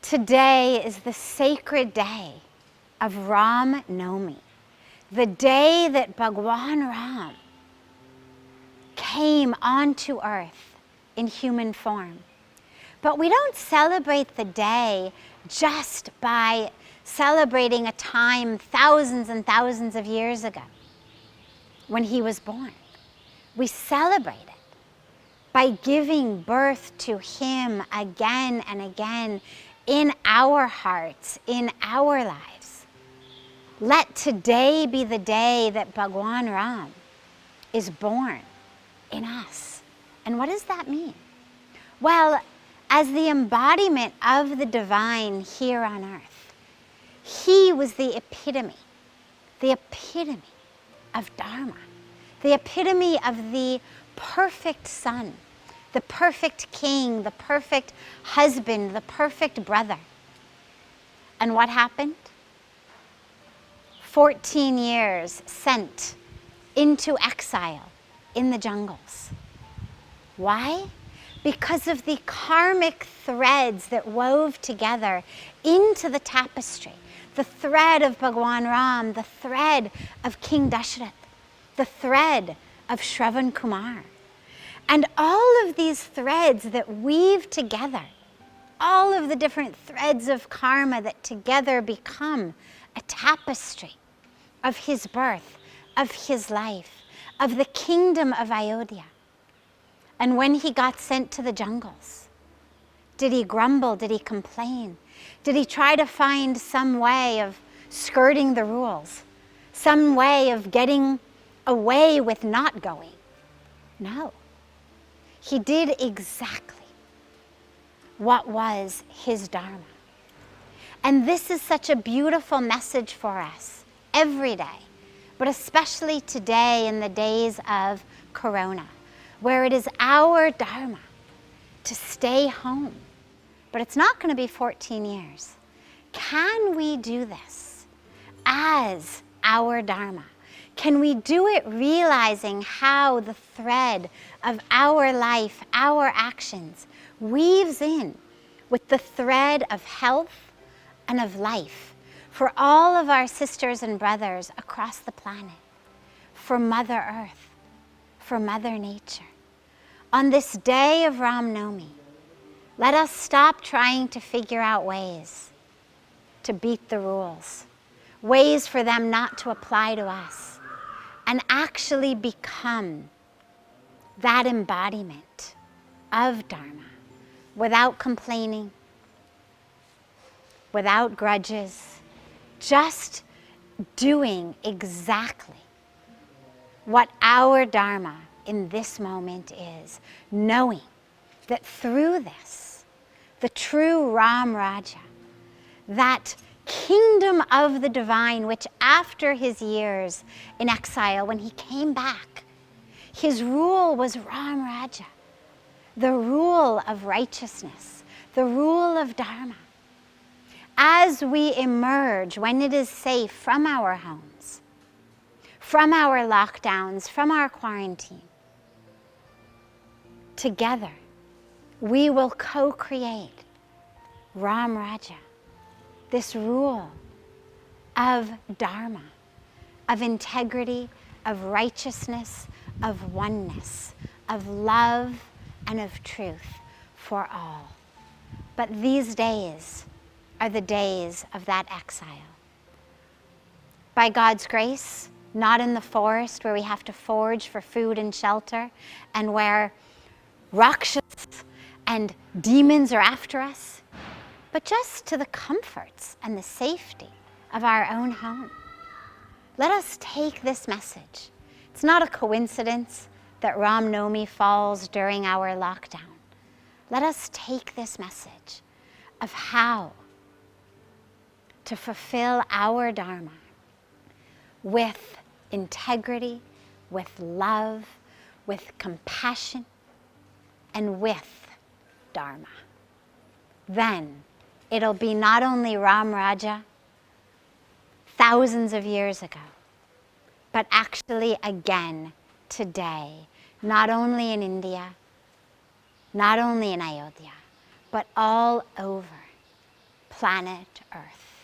Today is the sacred day of Ram Navami, the day that Bhagawan Rama came onto earth in human form. But we don't celebrate the day just by celebrating a time thousands and thousands of years ago when he was born. We celebrate it by giving birth to him again and again in our hearts, in our lives. Let today be the day that Bhagawan Rama is born in us. And what does that mean? Well, as the embodiment of the divine here on earth, he was the epitome of Dharma, the epitome of the perfect son, the perfect king, the perfect husband, the perfect brother. And what happened? 14 years sent into exile in the jungles. Why? Because of the karmic threads that wove together into the tapestry. The thread of Bhagawan Ram, the thread of King Dashrath, the thread of Shravan Kumar. And all of these threads that weave together, all of the different threads of karma that together become a tapestry of his birth, of his life, of the kingdom of Ayodhya. And when he got sent to the jungles, did he grumble? Did he complain? Did he try to find some way of skirting the rules? Some way of getting away with not going? No. He did exactly what was his Dharma. And this is such a beautiful message for us every day, but especially today in the days of Corona, where it is our Dharma to stay home. But it's not going to be 14 years. Can we do this as our Dharma? Can we do it realizing how the thread of our life, our actions, weaves in with the thread of health and of life for all of our sisters and brothers across the planet, for Mother Earth, for Mother Nature? On this day of Ram Navami, let us stop trying to figure out ways to beat the rules, ways for them not to apply to us, and actually become that embodiment of Dharma without complaining, without grudges, just doing exactly what our Dharma in this moment is, knowing that through this, the true Ram Rajya, that kingdom of the divine, which after his years in exile, when he came back, his rule was Ram Rajya, the rule of righteousness, the rule of Dharma. As we emerge, when it is safe, from our homes, from our lockdowns, from our quarantine, together, we will co-create Ram Rajya, this rule of Dharma, of integrity, of righteousness, of oneness, of love, and of truth for all. But these days are the days of that exile. By God's grace, not in the forest where we have to forage for food and shelter, and where Rakshas and demons are after us, but just to the comforts and the safety of our own home. Let us take this message. It's not a coincidence that Ram Navami falls during our lockdown. Let us take this message of how to fulfill our Dharma with integrity, with love, with compassion, and with Dharma. Then it'll be not only Ram Rajya thousands of years ago, but actually again today, not only in India, not only in Ayodhya, but all over planet Earth.